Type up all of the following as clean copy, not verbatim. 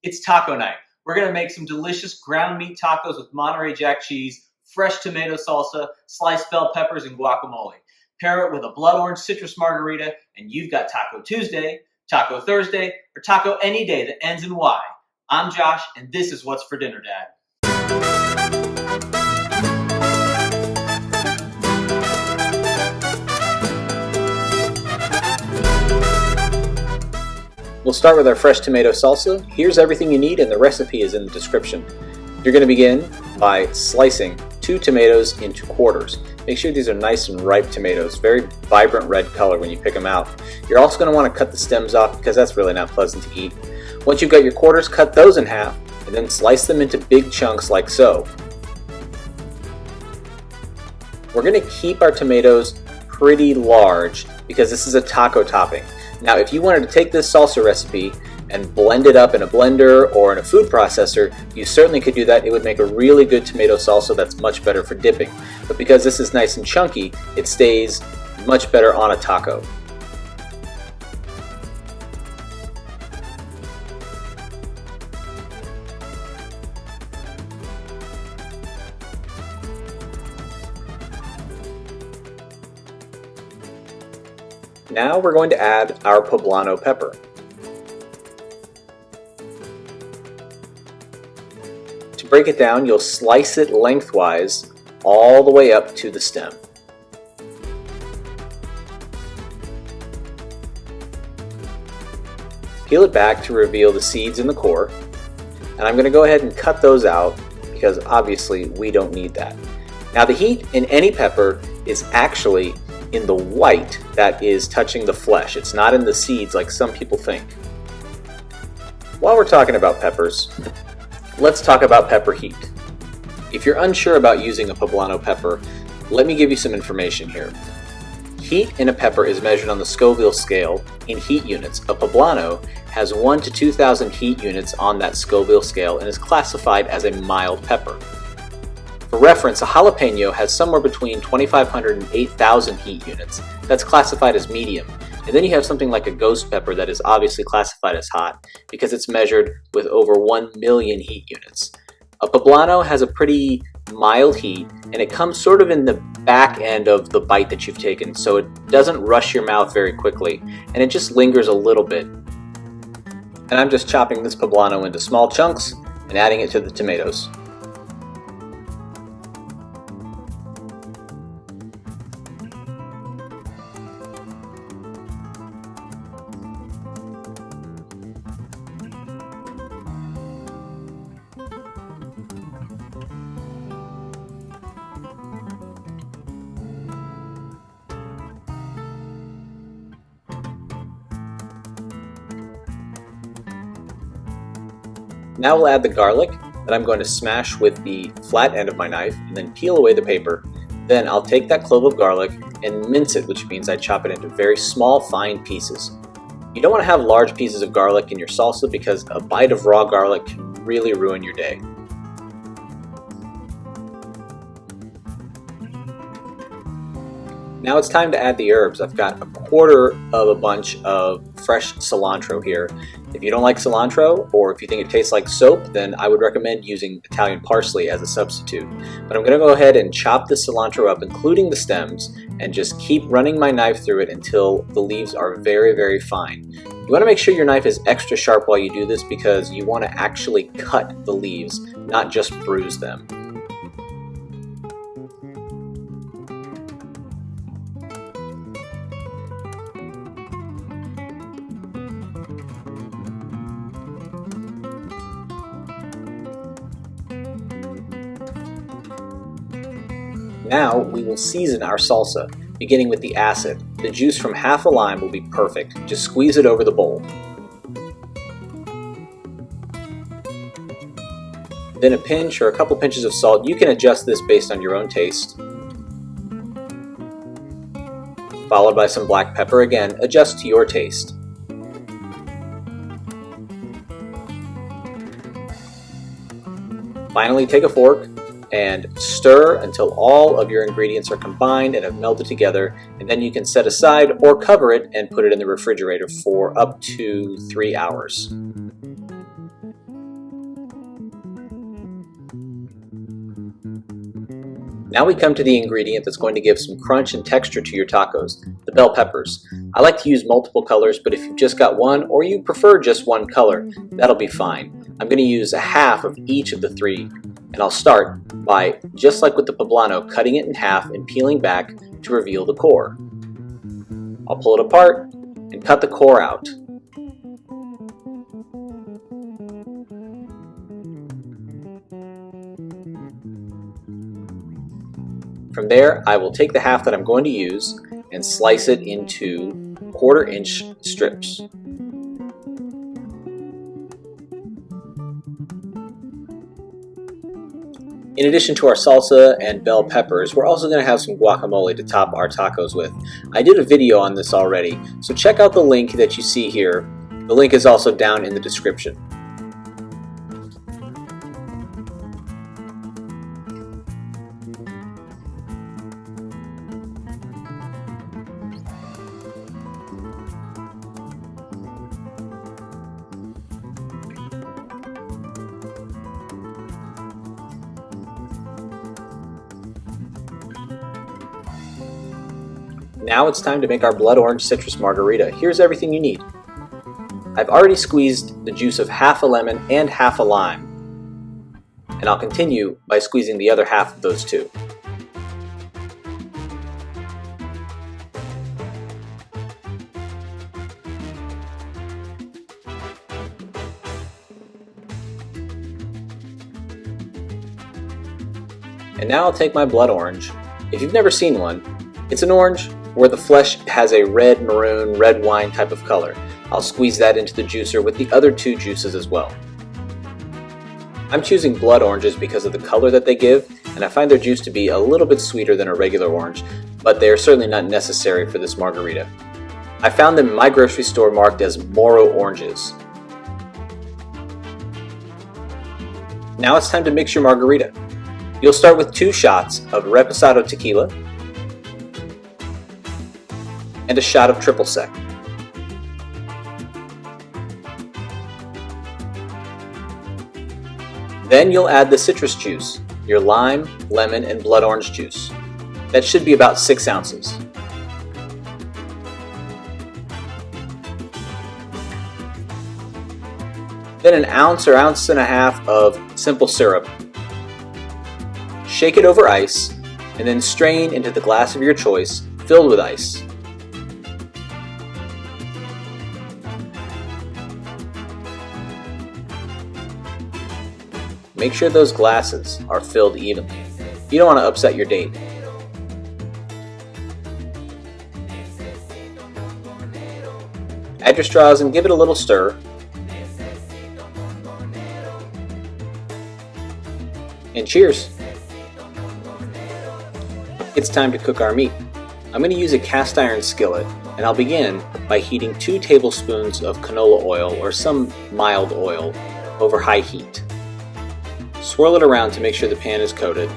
It's taco night. We're gonna make some delicious ground meat tacos with Monterey Jack cheese, fresh tomato salsa, sliced bell peppers, and guacamole. Pair it with a blood orange citrus margarita, and you've got Taco Tuesday, Taco Thursday, or taco any day that ends in Y. I'm Josh, and this is What's for Dinner, Dad. We'll start with our fresh tomato salsa. Here's everything you need, and the recipe is in the description. You're going to begin by slicing 2 tomatoes into quarters. Make sure these are nice and ripe tomatoes, very vibrant red color when you pick them out. You're also going to want to cut the stems off because that's really not pleasant to eat. Once you've got your quarters, cut those in half and then slice them into big chunks like so. We're going to keep our tomatoes pretty large because this is a taco topping. Now, if you wanted to take this salsa recipe and blend it up in a blender or in a food processor, you certainly could do that. It would make a really good tomato salsa that's much better for dipping. But because this is nice and chunky, it stays much better on a taco. Now we're going to add our poblano pepper. To break it down, you'll slice it lengthwise all the way up to the stem. Peel it back to reveal the seeds and the core, and I'm going to go ahead and cut those out because obviously we don't need that. Now, the heat in any pepper is actually in the white that is touching the flesh. It's not in the seeds like some people think. While we're talking about peppers, let's talk about pepper heat. If you're unsure about using a poblano pepper, let me give you some information here. Heat in a pepper is measured on the Scoville scale in heat units. A poblano has 1 to 2,000 heat units on that Scoville scale and is classified as a mild pepper. For reference, a jalapeno has somewhere between 2,500 and 8,000 heat units. That's classified as medium. And then you have something like a ghost pepper that is obviously classified as hot because it's measured with over 1 million heat units. A poblano has a pretty mild heat, and it comes sort of in the back end of the bite that you've taken, so it doesn't rush your mouth very quickly, and it just lingers a little bit. And I'm just chopping this poblano into small chunks and adding it to the tomatoes. Now we'll add the garlic that I'm going to smash with the flat end of my knife and then peel away the paper. Then I'll take that clove of garlic and mince it, which means I chop it into very small, fine pieces. You don't want to have large pieces of garlic in your salsa because a bite of raw garlic can really ruin your day. Now it's time to add the herbs. I've got a quarter of a bunch of fresh cilantro here. If you don't like cilantro, or if you think it tastes like soap, then I would recommend using Italian parsley as a substitute. But I'm going to go ahead and chop the cilantro up, including the stems, and just keep running my knife through it until the leaves are very, very fine. You want to make sure your knife is extra sharp while you do this because you want to actually cut the leaves, not just bruise them. Now we will season our salsa, beginning with the acid. The juice from half a lime will be perfect. Just squeeze it over the bowl. Then a pinch or a couple pinches of salt. You can adjust this based on your own taste. Followed by some black pepper. Again, adjust to your taste. Finally, take a fork and stir until all of your ingredients are combined and have melted together, and then you can set aside or cover it and put it in the refrigerator for up to 3 hours. Now we come to the ingredient that's going to give some crunch and texture to your tacos, the bell peppers. I like to use multiple colors, but if you've just got one or you prefer just one color, that'll be fine. I'm going to use a half of each of the three, and I'll start by, just like with the poblano, cutting it in half and peeling back to reveal the core. I'll pull it apart and cut the core out. From there, I will take the half that I'm going to use and slice it into 1/4 inch strips. In addition to our salsa and bell peppers, we're also going to have some guacamole to top our tacos with. I did a video on this already, so check out the link that you see here. The link is also down in the description. Now it's time to make our blood orange citrus margarita. Here's everything you need. I've already squeezed the juice of half a lemon and half a lime, and I'll continue by squeezing the other half of those two. And now I'll take my blood orange. If you've never seen one, it's an orange where the flesh has a red, maroon, red wine type of color. I'll squeeze that into the juicer with the other two juices as well. I'm choosing blood oranges because of the color that they give, and I find their juice to be a little bit sweeter than a regular orange, but they are certainly not necessary for this margarita. I found them in my grocery store marked as Moro oranges. Now it's time to mix your margarita. You'll start with 2 shots of reposado tequila and a shot of triple sec. Then you'll add the citrus juice, your lime, lemon, and blood orange juice. That should be about 6 ounces. Then an ounce or ounce and a half of simple syrup. Shake it over ice, and then strain into the glass of your choice, filled with ice. Make sure those glasses are filled evenly. You don't want to upset your date. Add your straws and give it a little stir. And cheers! It's time to cook our meat. I'm going to use a cast iron skillet, and I'll begin by heating 2 tablespoons of canola oil or some mild oil over high heat. Swirl it around to make sure the pan is coated.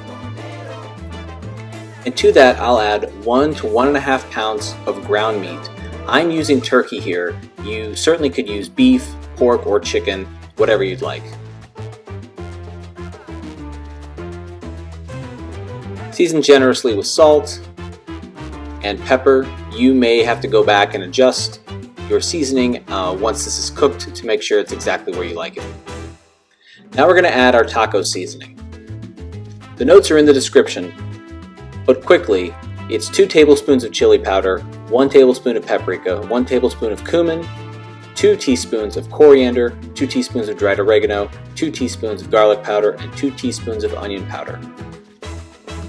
And to that I'll add 1 to 1.5 pounds of ground meat. I'm using turkey here. You certainly could use beef, pork, or chicken, whatever you'd like. Season generously with salt and pepper. You may have to go back and adjust your seasoning once this is cooked to make sure it's exactly where you like it. Now we're going to add our taco seasoning. The notes are in the description, but quickly, it's 2 tablespoons of chili powder, 1 tablespoon of paprika, 1 tablespoon of cumin, 2 teaspoons of coriander, 2 teaspoons of dried oregano, 2 teaspoons of garlic powder, and 2 teaspoons of onion powder.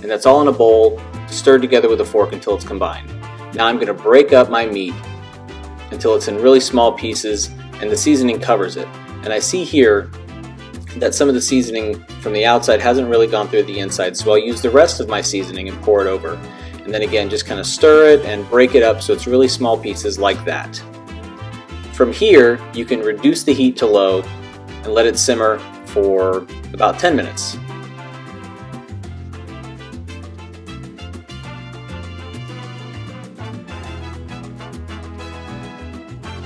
And that's all in a bowl, stirred together with a fork until it's combined. Now I'm going to break up my meat until it's in really small pieces and the seasoning covers it. And I see here that some of the seasoning from the outside hasn't really gone through the inside, so I'll use the rest of my seasoning and pour it over. And then again, just kind of stir it and break it up so it's really small pieces like that. From here, you can reduce the heat to low and let it simmer for about 10 minutes.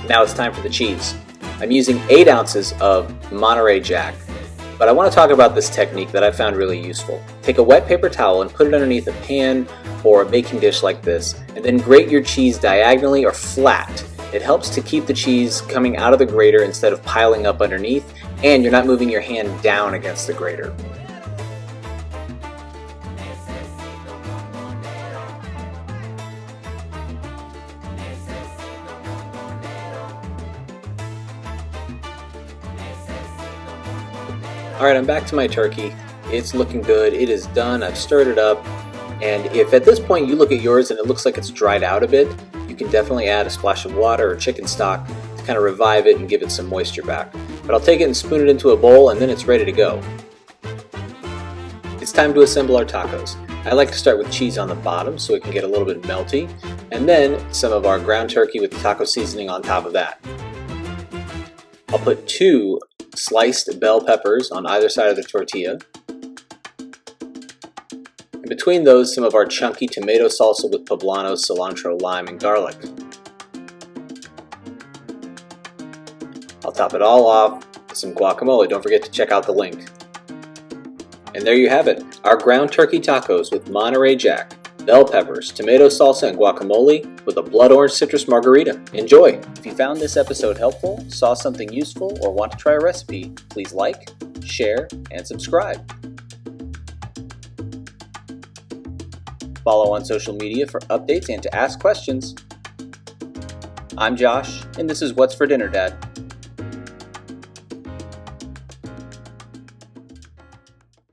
Now it's time for the cheese. I'm using 8 ounces of Monterrey Jack, But I want to talk about this technique that I found really useful. Take a wet paper towel and put it underneath a pan or a baking dish like this, and then grate your cheese diagonally or flat. It helps to keep the cheese coming out of the grater instead of piling up underneath, and you're not moving your hand down against the grater. Alright, I'm back to my turkey. It's looking good. It is done. I've stirred it up. And if at this point you look at yours and it looks like it's dried out a bit, you can definitely add a splash of water or chicken stock to kind of revive it and give it some moisture back. But I'll take it and spoon it into a bowl, and then it's ready to go. It's time to assemble our tacos. I like to start with cheese on the bottom so it can get a little bit melty, and then some of our ground turkey with the taco seasoning on top of that. I'll put 2 sliced bell peppers on either side of the tortilla. And between those, some of our chunky tomato salsa with poblano, cilantro, lime, and garlic. I'll top it all off with some guacamole. Don't forget to check out the link. And there you have it, our ground turkey tacos with Monterey Jack, bell peppers, tomato salsa, and guacamole with a blood orange citrus margarita. Enjoy! If you found this episode helpful, saw something useful, or want to try a recipe, please like, share, and subscribe. Follow on social media for updates and to ask questions. I'm Josh, and this is What's for Dinner, Dad?